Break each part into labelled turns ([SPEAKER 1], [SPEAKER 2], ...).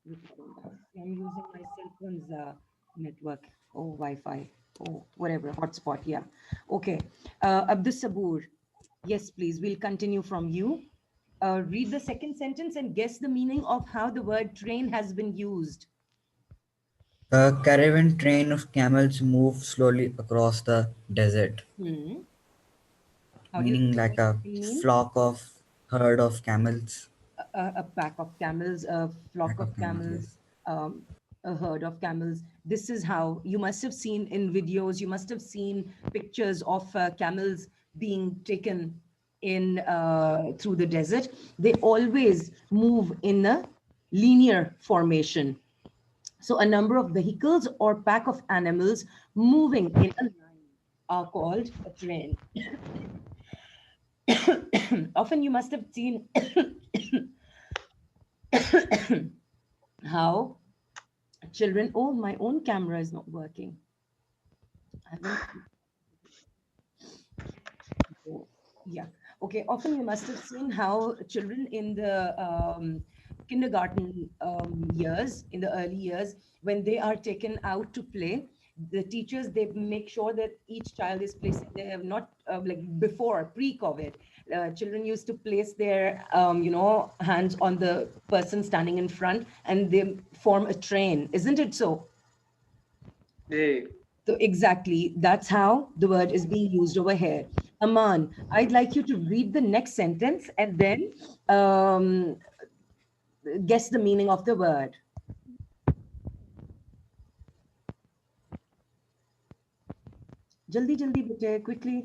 [SPEAKER 1] I'm using my cell phone's network. Oh, Wi-Fi. Oh, whatever, hotspot. Yeah. Okay. Abdus Sabur. Yes, please. We'll continue from you. Read the second sentence and guess the meaning of how the word train has been used.
[SPEAKER 2] A caravan train of camels moved slowly across the desert,
[SPEAKER 1] Hmm. How do you
[SPEAKER 2] meaning
[SPEAKER 1] think
[SPEAKER 2] like
[SPEAKER 1] it
[SPEAKER 2] a
[SPEAKER 1] can mean?
[SPEAKER 2] flock of herd of camels.
[SPEAKER 1] A pack of camels, a flock
[SPEAKER 2] Pack
[SPEAKER 1] of
[SPEAKER 2] of camels,
[SPEAKER 1] camels,
[SPEAKER 2] yes.
[SPEAKER 1] a herd of camels. This is how you must have seen in videos, you must have seen pictures of camels being taken in through the desert. They always move in a linear formation. So a number of vehicles or pack of animals moving in a line are called a train. Often you must have seen how children, oh, my own camera is not working. I haven't, oh, yeah. Okay, often you must have seen how children in the kindergarten years, in the early years, when they are taken out to play, the teachers, they make sure that each child is placing, they have not, like before, pre-COVID, children used to place their, hands on the person standing in front and they form a train. Isn't it so?
[SPEAKER 3] Yeah.
[SPEAKER 1] So exactly, that's how the word is being used over here. Aman, I'd like you to read the next sentence and then um, guess the meaning of the word. Jaldi, jaldi, bete, quickly.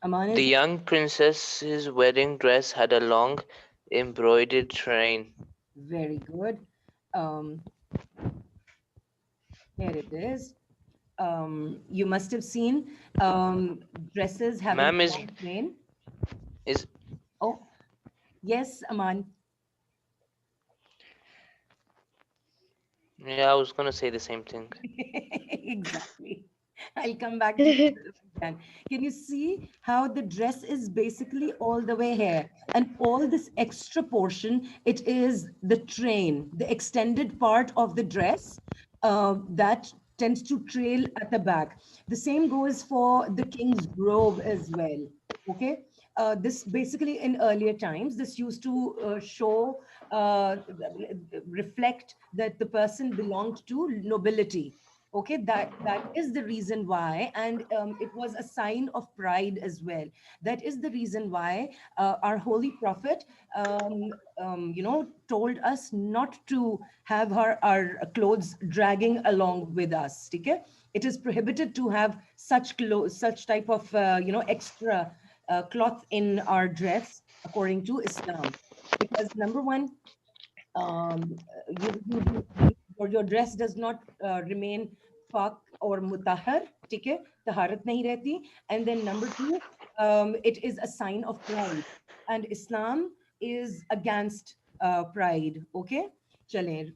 [SPEAKER 1] Aman
[SPEAKER 4] The
[SPEAKER 1] is
[SPEAKER 4] young princess's wedding dress had a long, embroidered train.
[SPEAKER 1] very good. Um, Here it is. You must have seen dresses having
[SPEAKER 4] Ma'am
[SPEAKER 1] a
[SPEAKER 4] is
[SPEAKER 1] long train.
[SPEAKER 4] is
[SPEAKER 1] Oh, yes, Aman.
[SPEAKER 4] yeah, I was gonna say the same thing.
[SPEAKER 1] Exactly. I'll come back to you again. Can you see how the dress is basically all the way here? And all this extra portion, it is the train, the extended part of the dress that tends to trail at the back. The same goes for the king's robe as well. Okay. This basically in earlier times, this used to show, reflect that the person belonged to nobility. Okay, that is the reason why, and it was a sign of pride as well. That is the reason why our holy prophet, told us not to have our clothes dragging along with us. Okay, it is prohibited to have such clothes, such type of extra cloth in our dress according to Islam, because number one, your dress does not remain pak or mutahar, ठीक है, taharat nahi rehti. And then number two, it is a sign of pride, and Islam is against pride. Okay, chale.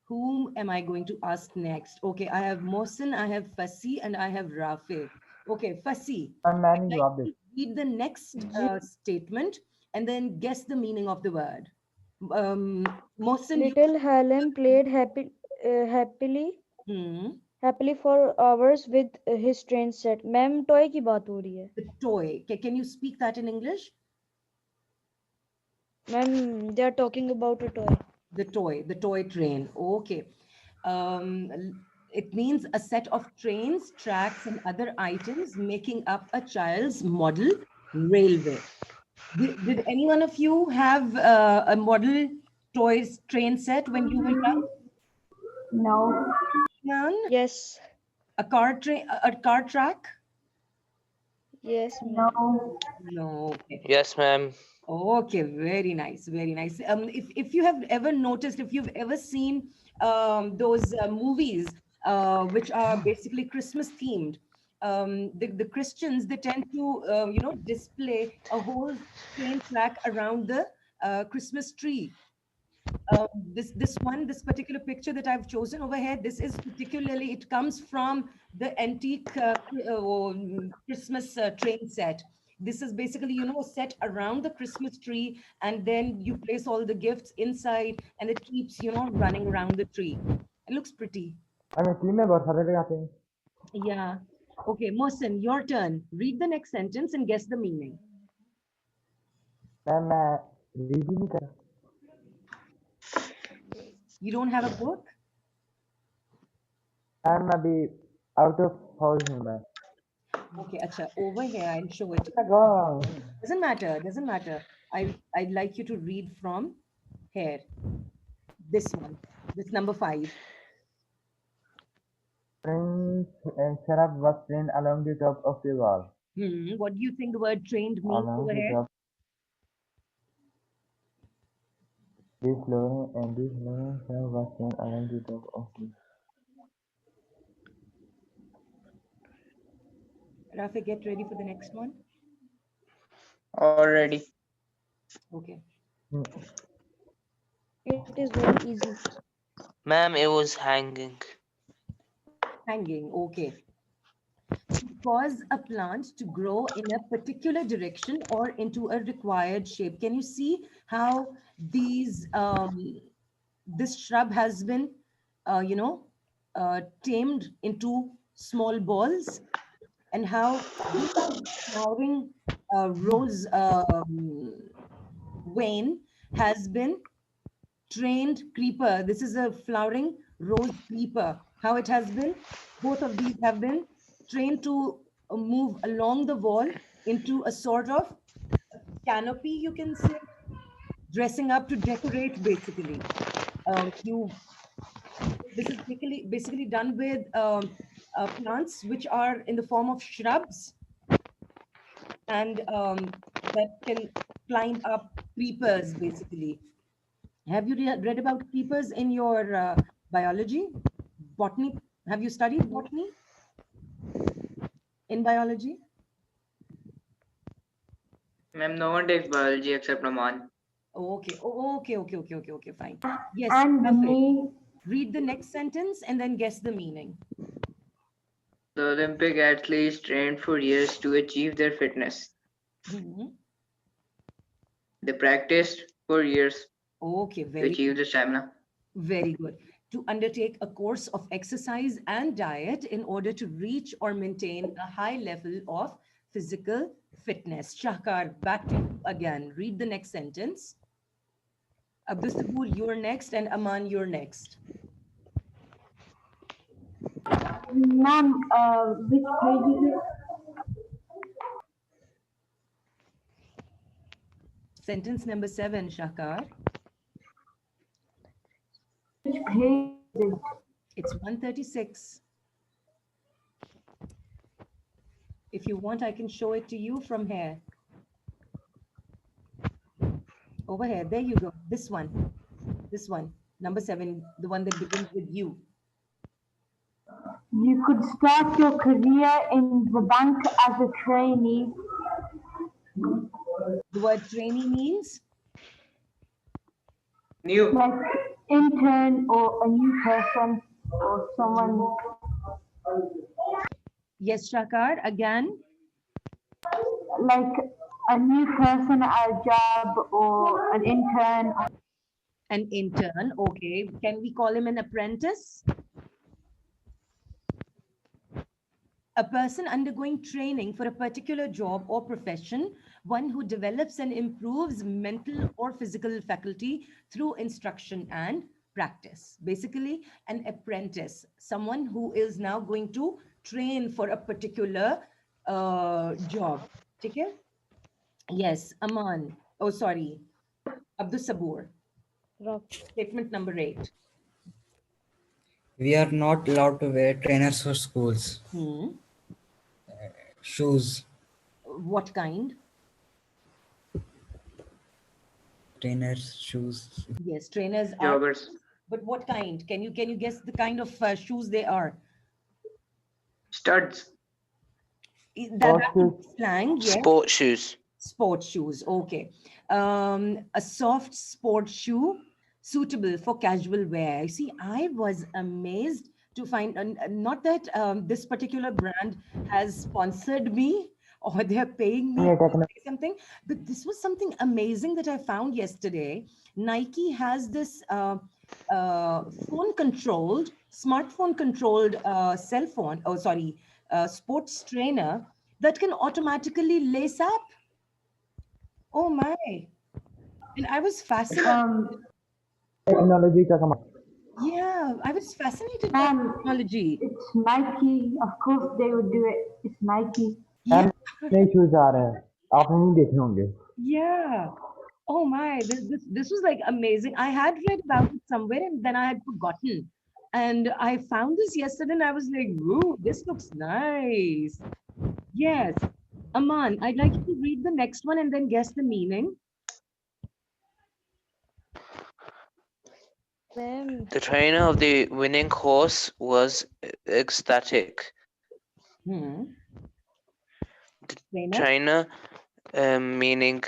[SPEAKER 1] Whom am I going to ask next? Okay, I have Mohsin, I have Fasi, and I have Rafi. Okay, Fasi, I'd
[SPEAKER 5] मैंने
[SPEAKER 1] like
[SPEAKER 5] जवाब
[SPEAKER 1] you
[SPEAKER 5] दे
[SPEAKER 1] to read the next
[SPEAKER 6] जी
[SPEAKER 1] statement and then guess the meaning of the word. Mohsin, you.
[SPEAKER 6] little Helen played
[SPEAKER 1] Hmm,
[SPEAKER 6] happily for hours with his train set. Ma'am toy की बात हो रही है
[SPEAKER 1] the toy. Can you speak that in English?
[SPEAKER 6] Ma'am they are talking about a toy.
[SPEAKER 1] The toy train. Okay. It means a set of trains, tracks, and other items making up a child's model railway. Did any one of you have a model toys train set when you were
[SPEAKER 7] No.
[SPEAKER 1] young?
[SPEAKER 6] Yes,
[SPEAKER 1] A car train, a car track?
[SPEAKER 6] yes, ma'am.
[SPEAKER 7] No.
[SPEAKER 1] No. Okay.
[SPEAKER 4] Yes, ma'am.
[SPEAKER 1] Okay, very nice, very nice. If you have ever noticed, if you've ever seen those movies which are basically Christmas themed, the Christians, they tend to display a whole train track around the Christmas tree. This particular picture that I've chosen over here, this is particularly, it comes from the antique Christmas train set. This is basically, set around the Christmas tree, and then you place all the gifts inside, and it keeps, running around the tree. It looks pretty. Yeah. Okay, Mohsin, your turn. Read the next sentence and guess the meaning. You don't have a book? Okay, acha, over here, I'll show it. Doesn't matter, doesn't matter. I'd like you to read from here. This one, this number 5. What do you think the word trained means over here? Rafi, get ready for the next one.
[SPEAKER 3] Already.
[SPEAKER 1] Okay.
[SPEAKER 6] It is very easy.
[SPEAKER 4] Ma'am, it was hanging.
[SPEAKER 1] Hanging, okay. To cause a plant to grow in a particular direction or into a required shape. Can you see how this shrub has been, tamed into small balls, and how this flowering rose vein has been trained creeper. This is a flowering rose creeper. How it has been, both of these have been trained to move along the wall into a sort of canopy, you can say, dressing up to decorate basically. You This is basically done with plants which are in the form of shrubs, and that can climb up creepers basically. Have you read about creepers in your biology? Botany? Have you studied botany in biology?
[SPEAKER 3] Ma'am, no one takes biology except Aman.
[SPEAKER 1] Okay. Okay. Fine. Yes,
[SPEAKER 7] And
[SPEAKER 1] perfect.
[SPEAKER 7] me,
[SPEAKER 1] Read the next sentence and then guess the meaning.
[SPEAKER 3] The Olympic athletes trained for years to achieve their fitness.
[SPEAKER 1] Mhm.
[SPEAKER 3] They practiced for years
[SPEAKER 1] Okay,
[SPEAKER 3] to
[SPEAKER 1] very
[SPEAKER 3] achieve the stamina.
[SPEAKER 1] Very good. To undertake a course of exercise and diet in order to reach or maintain a high level of physical fitness. Shahkar, back to you again. Read the next sentence. Abdul Sabur, you're next, and Aman, you're next.
[SPEAKER 7] ma'am, which page is it?
[SPEAKER 1] Sentence number 7, Shahkar.
[SPEAKER 7] Which page is it?
[SPEAKER 1] It's 136. If you want, I can show it to you from here. Over here. There you go. This one. This one. Number 7, the one that begins with you.
[SPEAKER 7] You could start your career in the bank as a trainee.
[SPEAKER 1] The word trainee means?
[SPEAKER 3] New.
[SPEAKER 7] Like intern or a new person or someone
[SPEAKER 1] Yes, Shakar, again.
[SPEAKER 7] like a new person at a job or an intern.
[SPEAKER 1] An intern, okay. Can we call him an apprentice? A person undergoing training for a particular job or profession, one who develops and improves mental or physical faculty through instruction and practice. Basically, an apprentice, someone who is now going to train for a particular job. Okay? Yes, Aman. Oh, sorry. Abdul Sabur.
[SPEAKER 6] Rough.
[SPEAKER 1] Statement number 8.
[SPEAKER 2] We are not allowed to wear trainers for schools. Shoes.
[SPEAKER 1] What kind?
[SPEAKER 2] Trainers, shoes.
[SPEAKER 1] Yes, trainers are.
[SPEAKER 3] Joggers.
[SPEAKER 1] But what kind? Can you guess the kind of shoes they are?
[SPEAKER 3] Studs.
[SPEAKER 1] That's slang. Yes.
[SPEAKER 4] Sport shoes.
[SPEAKER 1] Sports shoes. Okay. A soft sports shoe suitable for casual wear. See, I was amazed to find, not that this particular brand has sponsored me, or they're paying me
[SPEAKER 5] Yeah,
[SPEAKER 1] to
[SPEAKER 5] techno-
[SPEAKER 1] say something. But this was something amazing that I found yesterday. Nike has this phone controlled, smartphone controlled cell phone, oh, sorry, sports trainer that can automatically lace up. Oh my. And I was fascinated.
[SPEAKER 7] Um,
[SPEAKER 5] technology का कमाल
[SPEAKER 1] Yeah, I was fascinated by
[SPEAKER 7] ma'am,
[SPEAKER 1] technology.
[SPEAKER 7] it's Nike. Of course they would do it. It's Nike.
[SPEAKER 1] Yeah,
[SPEAKER 5] ma'am नए shoes आ रहे हैं आपने नहीं देखे होंगे
[SPEAKER 1] yeah. Oh my, this was like amazing. I had read about it somewhere and then I had forgotten. And I found this yesterday and I was like, ooh, this looks nice. Yes. Aman, I'd like you to read the next one and then guess the meaning.
[SPEAKER 6] Ma'am,
[SPEAKER 4] The trainer of the winning horse was ecstatic.
[SPEAKER 1] Hmm.
[SPEAKER 4] The
[SPEAKER 1] Trainer?
[SPEAKER 4] trainer, meaning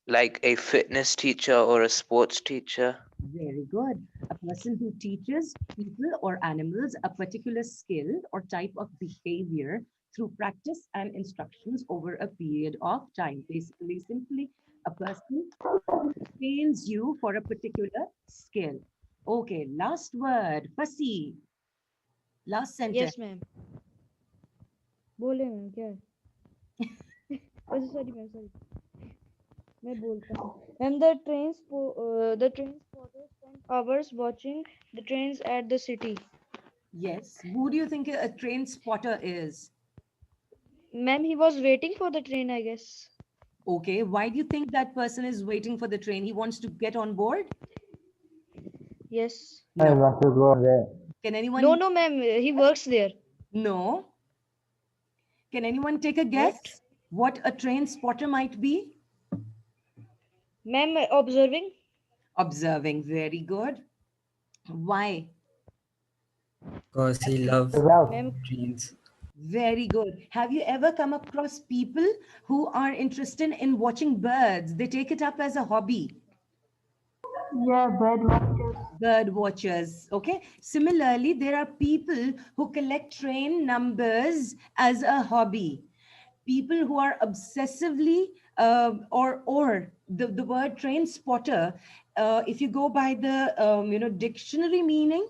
[SPEAKER 4] like a fitness teacher or a sports teacher.
[SPEAKER 1] Very good. A person who teaches people or animals a particular skill or type of behavior through practice and instructions over a period of time. Basically, simply a person who trains you for a particular skill. Okay, last word. Fussy. Last sentence.
[SPEAKER 6] yes, ma'am. बोले ma'am क्या है अच्छा sorry ma'am sorry मैं बोलता हूँ ma'am the train spotters spent hours watching the trains at the city.
[SPEAKER 1] Yes. Who do you think a train spotter is?
[SPEAKER 6] Ma'am, he was waiting for the train, I guess.
[SPEAKER 1] Okay. Why do you think that person is waiting for the train? He wants to get on board?
[SPEAKER 6] Yes.
[SPEAKER 5] I
[SPEAKER 1] No.
[SPEAKER 5] want to go there
[SPEAKER 1] Can
[SPEAKER 6] No,
[SPEAKER 1] anyone?
[SPEAKER 6] no, ma'am. He works there.
[SPEAKER 1] No. Can anyone take a
[SPEAKER 6] What?
[SPEAKER 1] guess what a train spotter might be?
[SPEAKER 6] Ma'am, observing.
[SPEAKER 1] Observing. Very good. Why?
[SPEAKER 2] Because he loves
[SPEAKER 5] well
[SPEAKER 6] Ma'am,
[SPEAKER 2] trains.
[SPEAKER 1] Very good. Have you ever come across people who are interested in watching birds? They take it up as a hobby.
[SPEAKER 7] Yeah, bird watchers.
[SPEAKER 1] Bird watchers. Okay. Similarly, there are people who collect train numbers as a hobby. People who are obsessively or the word train spotter, if you go by the dictionary meaning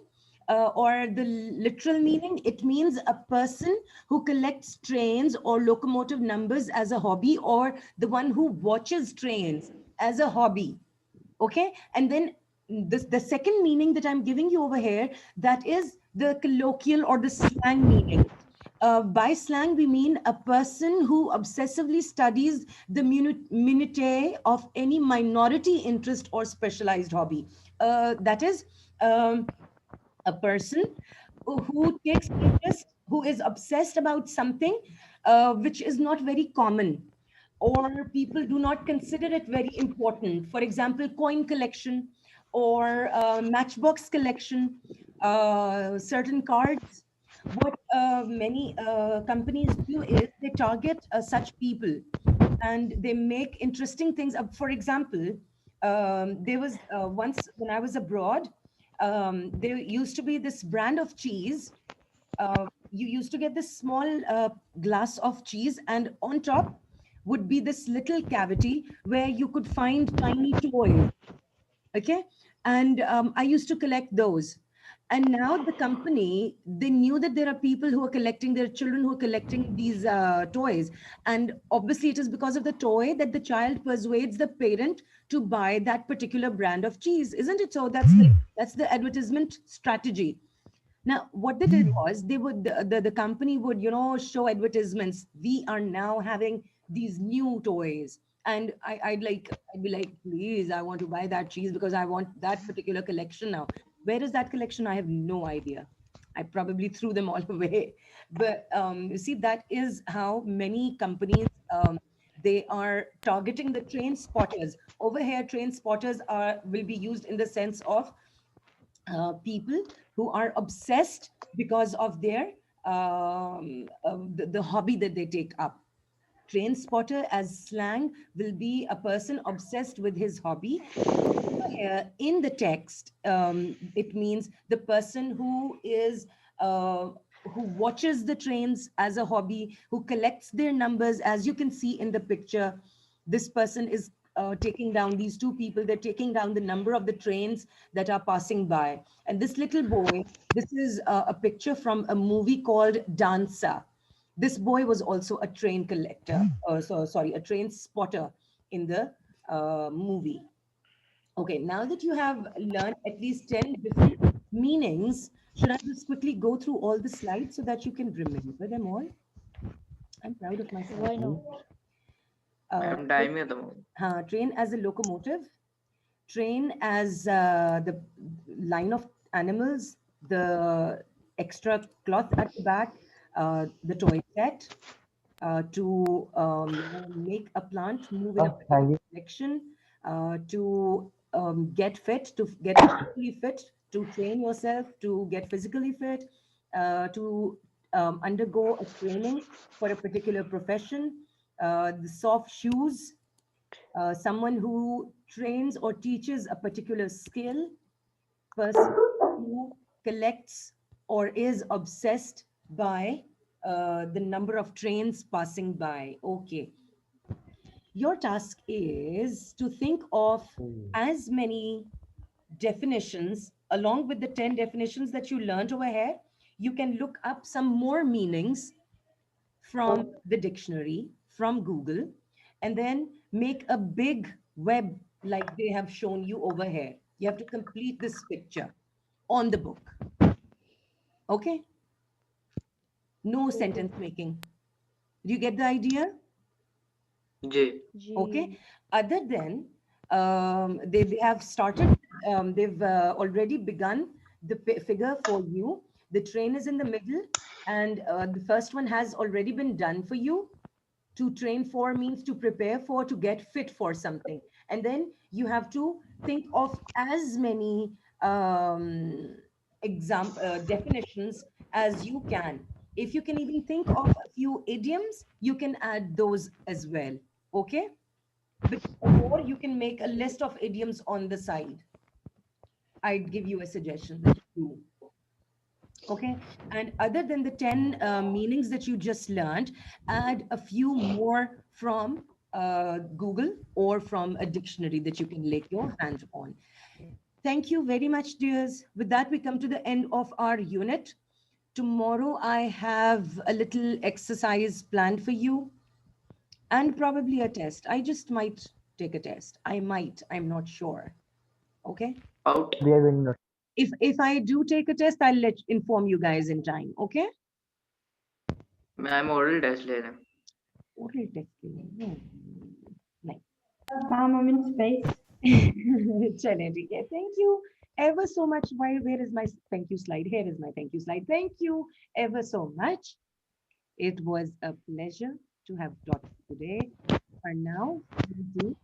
[SPEAKER 1] or the literal meaning, it means a person who collects trains or locomotive numbers as a hobby, or the one who watches trains as a hobby. Okay, and then the second meaning that I'm giving you over here, that is the colloquial or the slang meaning. By slang, we mean a person who obsessively studies the minutiae of any minority interest or specialized hobby. That is a person who takes interest, who is obsessed about something which is not very common, or people do not consider it very important. For example, coin collection or matchbox collection, certain cards. What many companies do is they target such people and they make interesting things up. For example, there was once when I was abroad, there used to be this brand of cheese. You used to get this small glass of cheese, and on top would be this little cavity where you could find tiny toys. Okay. And I used to collect those. And now the company, they knew that there are people who are collecting, their children who are collecting these toys. And obviously it is because of the toy that the child persuades the parent to buy that particular brand of cheese, isn't it? So that's the advertisement strategy. Now, what they did was they would the company would show advertisements. We are now having these new toys, and I'd be like, please, I want to buy that cheese because I want that particular collection now. Where is that collection? I have no idea. I probably threw them all away. But you see, that is how many companies they are targeting the train spotters. Over here, train spotters are will be used in the sense of people who are obsessed because of their the hobby that they take up. Train spotter as slang will be a person obsessed with his hobby. In the text, it means the person who is who watches the trains as a hobby, who collects their numbers. As you can see in the picture, this person is taking down, these two people, they're taking down the number of the trains that are passing by. And this little boy, this is a picture from a movie called Dancer. This boy was also a train collector, sorry, a train spotter in the movie. Okay, now that you have learned at least 10 different meanings, should I just quickly go through all the slides so that you can remember them all? I'm proud of myself.
[SPEAKER 6] Why not?
[SPEAKER 3] I'm timing at the moment.
[SPEAKER 1] Train as a locomotive, train as the line of animals, the extra cloth at the back, the toy set, to make a plant move in a
[SPEAKER 5] Thank you.
[SPEAKER 1] particular direction, to get fit, to get physically fit, to train yourself, to get physically fit, to undergo a training for a particular profession, the soft shoes, someone who trains or teaches a particular skill, person who collects or is obsessed by the number of trains passing by. Okay. Your task is to think of as many definitions along with the 10 definitions that you learned over here. You can look up some more meanings from the dictionary, from Google, and then make a big web like they have shown you over here. You have to complete this picture on the book. Okay? No sentence making. Do you get the idea?
[SPEAKER 3] J.
[SPEAKER 1] Okay.
[SPEAKER 6] G.
[SPEAKER 1] Other than they have started, they've already begun the figure for you. The train is in the middle, and the first one has already been done for you. To train for means to prepare for, to get fit for something. And then you have to think of as many definitions as you can. If you can even think of a few idioms, you can add those as well. Okay? But or you can make a list of idioms on the side. I'd give you a suggestion that you do. Okay, and other than the 10 meanings that you just learned, add a few more from Google or from a dictionary that you can lay your hand on. Thank you very much, dears. With that, we come to the end of our unit. Tomorrow, I have a little exercise planned for you and probably a test. I just might take a test. I might, I'm not sure. Okay.
[SPEAKER 3] Out.
[SPEAKER 5] We are winning.
[SPEAKER 1] If I do take a test, I'll inform you guys in time. Okay.
[SPEAKER 3] मैं model test ले रहा हूँ.
[SPEAKER 1] Oral testing. Nice.
[SPEAKER 7] I'm in space.
[SPEAKER 1] चलें, ठीक है. Thank you ever so much. Where is my thank you slide? Here is my thank you slide. Thank you ever so much. It was a pleasure to have taught you today. For now, we do